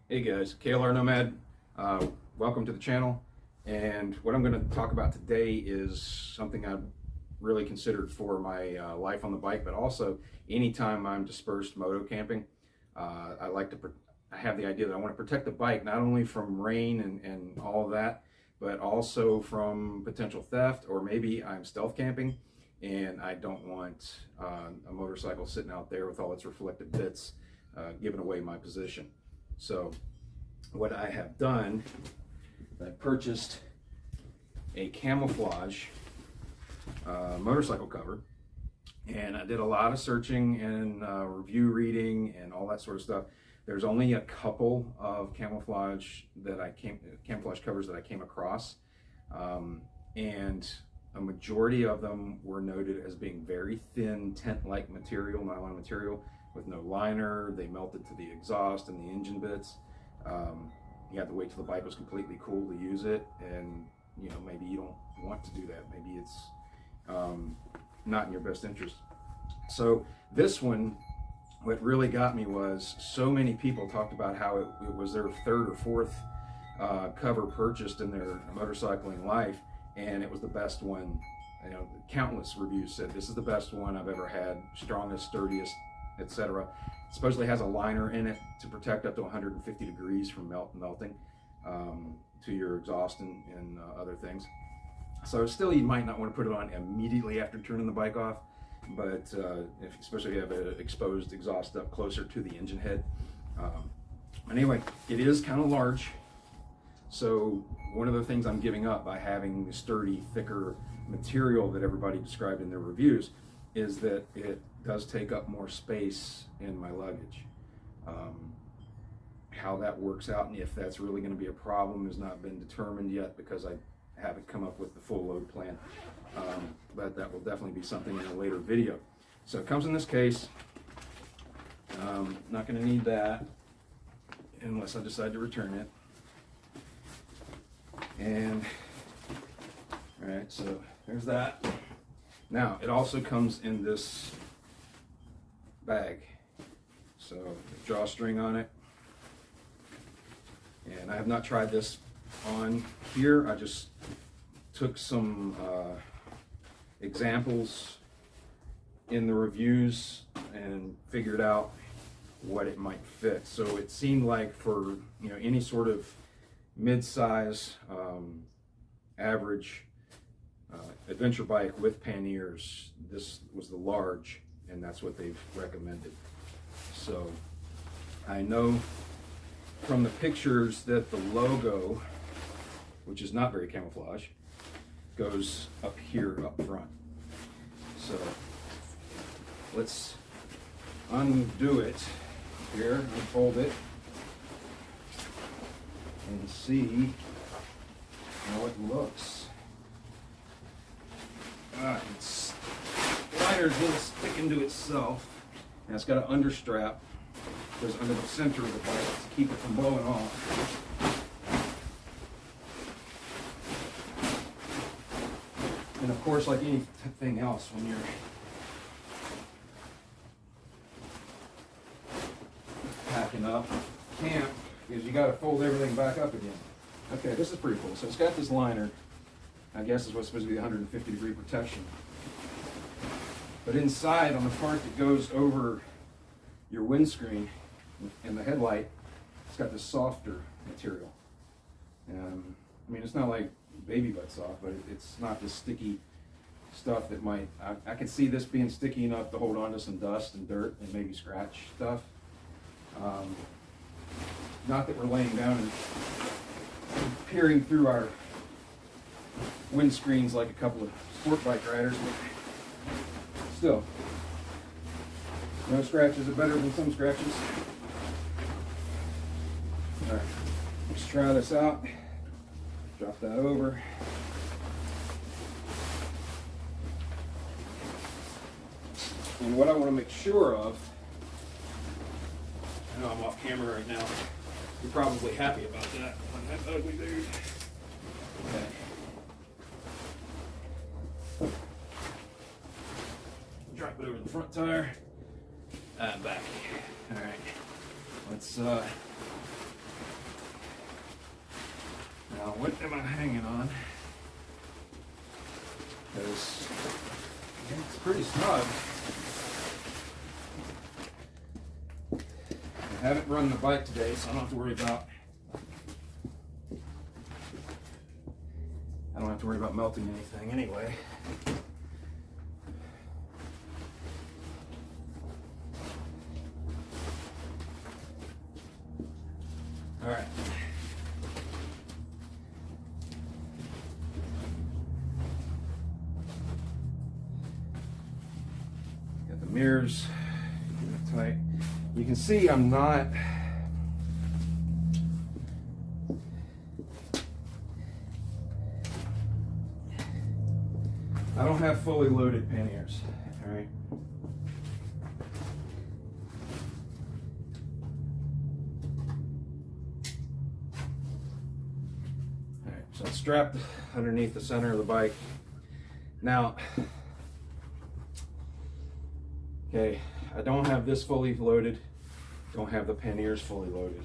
Hey guys, KLR Nomad. Welcome to the channel. And what I'm going to talk about today is something I've really considered for my life on the bike, but also anytime I'm dispersed moto camping. I have the idea that I want to protect the bike not only from rain and all of that, but also from potential theft, or maybe I'm stealth camping and I don't want a motorcycle sitting out there with all its reflective bits giving away my position. So what I have done, I purchased a camouflage motorcycle cover, and I did a lot of searching and review reading and all that sort of stuff. There's only a couple of camouflage covers that I came across, and a majority of them were noted as being very thin tent-like material, nylon material, with no liner. They melted to the exhaust and the engine bits. You have to wait till the bike was completely cool to use it, and maybe you don't want to do that. Maybe it's not in your best interest. So this one, what really got me was so many people talked about how it was their third or fourth cover purchased in their motorcycling life, and it was the best one. Countless reviews said this is the best one I've ever had, strongest, sturdiest, etc. Supposedly has a liner in it to protect up to 150 degrees from melting to your exhaust and other things. So still, you might not want to put it on immediately after turning the bike off, but especially if you have an exposed exhaust up closer to the engine head. Anyway, it is kind of large, so one of the things I'm giving up by having the sturdy, thicker material that everybody described in their reviews is that it does take up more space in my luggage. How that works out and if that's really going to be a problem has not been determined yet, because I haven't come up with the full load plan. But that will definitely be something in a later video. So it comes in this case. Not going to need that unless I decide to return it. And all right, so there's that. Now it also comes in this bag, so drawstring on it, and I have not tried this on here. I just took some examples in the reviews and figured out what it might fit. So it seemed like for any sort of mid-size average adventure bike with panniers, this was the large, and that's what they've recommended. So I know from the pictures that the logo, which is not very camouflage, goes up here up front. So let's undo it here, unfold it, and see how it looks. Its liner's going to stick into itself, and it's got an understrap that goes under the center of the bike to keep it from blowing off. And of course, like anything else, when you're packing up camp, is you got to fold everything back up again. Okay, this is pretty cool. So it's got this liner. I guess is what's supposed to be 150 degree protection. But inside, on the part that goes over your windscreen and the headlight, it's got this softer material. I mean, it's not like baby butt soft, but it's not this sticky stuff that might, I could see this being sticky enough to hold on to some dust and dirt and maybe scratch stuff. Not that we're laying down and peering through our windscreens like a couple of sport bike riders, but still, no scratches are better than some scratches. All right, let's try this out. Drop that over. And what I want to make sure of, I know I'm off camera right now, you're probably happy about that. That ugly dude. Okay. Drop it over the front tire and back. All right, let's Now, what am I hanging on? Because it's pretty snug. I haven't run the bike today, so I don't have to worry about melting anything anyway. All right. Got the mirrors tight. You can see I'm not I don't have fully loaded panniers, all right? All right, so it's strapped underneath the center of the bike. Now, okay, I don't have this fully loaded, don't have the panniers fully loaded.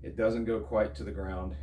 It doesn't go quite to the ground.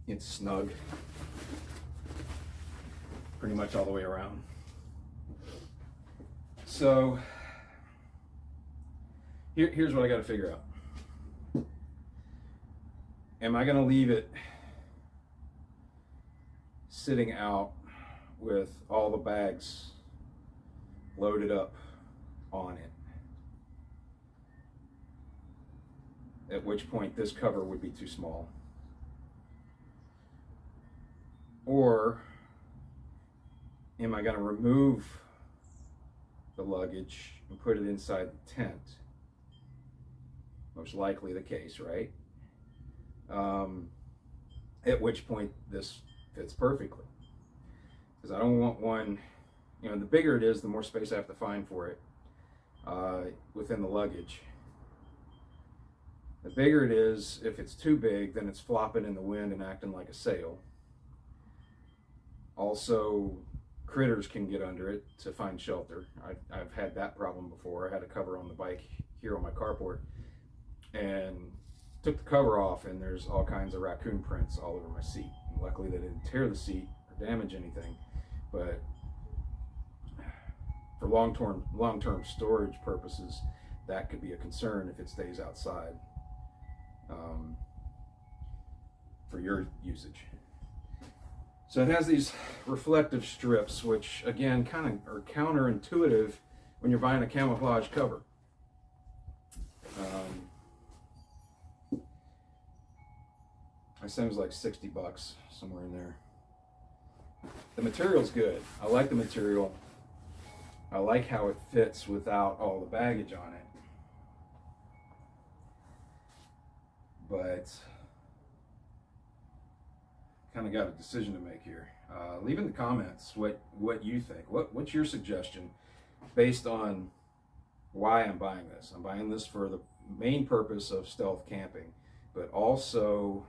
It's snug, pretty much all the way around. So here's what I got to figure out. Am I going to leave it sitting out with all the bags loaded up on it? At which point this cover would be too small. Or am I going to remove the luggage and put it inside the tent? Most likely the case, right? At which point this fits perfectly. Because I don't want one, you know, the bigger it is, the more space I have to find for it within the luggage. The bigger it is, if it's too big, then it's flopping in the wind and acting like a sail. Also, critters can get under it to find shelter. I've had that problem before. I had a cover on the bike here on my carport and took the cover off, and there's all kinds of raccoon prints all over my seat. And luckily they didn't tear the seat or damage anything, but for long-term storage purposes, that could be a concern if it stays outside for your usage. So it has these reflective strips, which again kind of are counterintuitive when you're buying a camouflage cover. I think it was like 60 bucks, somewhere in there. The material's good. I like the material. I like how it fits without all the baggage on it. But kind of got a decision to make here. Leave in the comments what you think. What's your suggestion based on why I'm buying this? I'm buying this for the main purpose of stealth camping, but also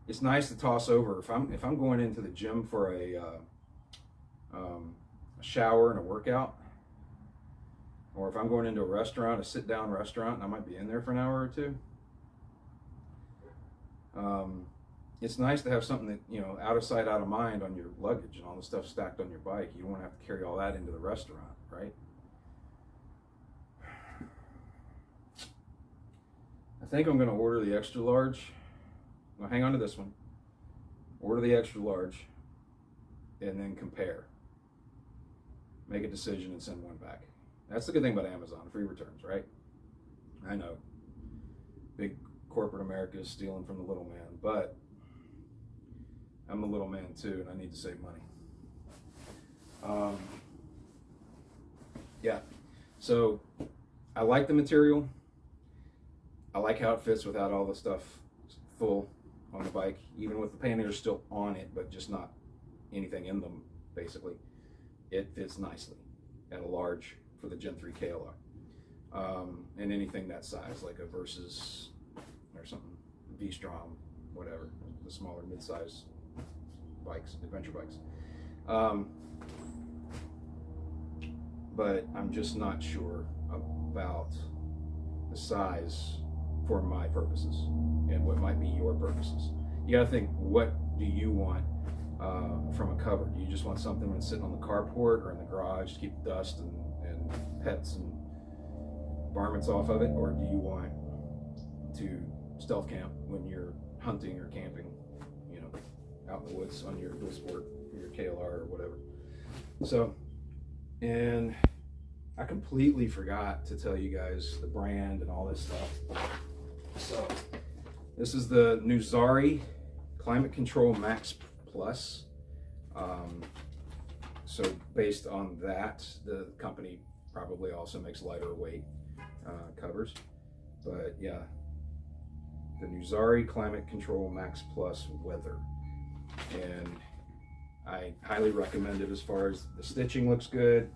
it's nice to toss over if I'm going into the gym for a shower and a workout, or if I'm going into a restaurant, a sit-down restaurant, and I might be in there for an hour or two. It's nice to have something that, you know, out of sight, out of mind on your luggage and all the stuff stacked on your bike. You don't want to have to carry all that into the restaurant, right? I think I'm going to order the extra large. Well, hang on to this one. Order the extra large and then compare. Make a decision and send one back. That's the good thing about Amazon, free returns, right? I know. Big corporate America is stealing from the little man, but I'm the little man too, and I need to save money. Yeah, so I like the material. I like how it fits without all the stuff full on the bike, even with the panniers still on it, but just not anything in them, basically. It fits nicely at a large for the Gen 3 KLR. And anything that size, like a Versus or something, V-Strom, whatever, the smaller mid-size bikes, adventure bikes. but I'm just not sure about the size for my purposes and what might be your purposes. You gotta think, what do you want from a cover? Do you just want something when it's sitting on the carport or in the garage to keep dust and pets and varmints off of it? Or do you want to stealth camp when you're hunting or camping, you know, out in the woods on your dual sport, your KLR or whatever? So, and I completely forgot to tell you guys the brand and all this stuff. So this is the Nuzari Climate Control Max Plus. So based on that, the company probably also makes lighter weight covers. But yeah, the Nuzari Climate Control Max Plus Weather. And I highly recommend it. As far as the stitching looks good.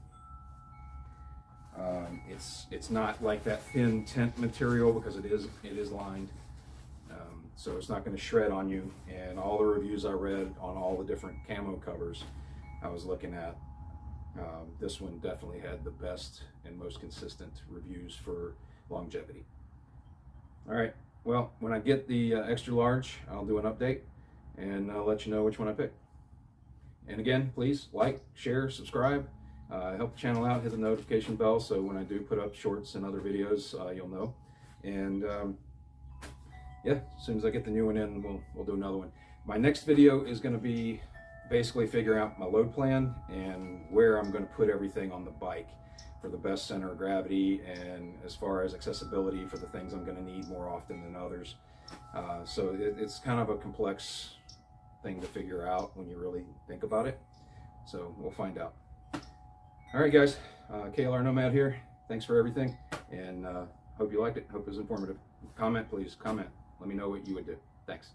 It's not like that thin tent material because it is lined, so it's not going to shred on you. And all the reviews I read on all the different camo covers I was looking at, this one definitely had the best and most consistent reviews for longevity. All right, well, when I get the extra large, I'll do an update and I'll let you know which one I picked. And again, please like, share, subscribe. Help the channel out, hit the notification bell so when I do put up shorts and other videos, you'll know. And yeah, as soon as I get the new one in, we'll do another one. My next video is going to be basically figuring out my load plan and where I'm going to put everything on the bike for the best center of gravity, and as far as accessibility for the things I'm going to need more often than others. So it's kind of a complex thing to figure out when you really think about it. So we'll find out. All right, guys, KLR Nomad here. Thanks for everything, and hope you liked it. Hope it was informative. Comment, please. Comment. Let me know what you would do. Thanks.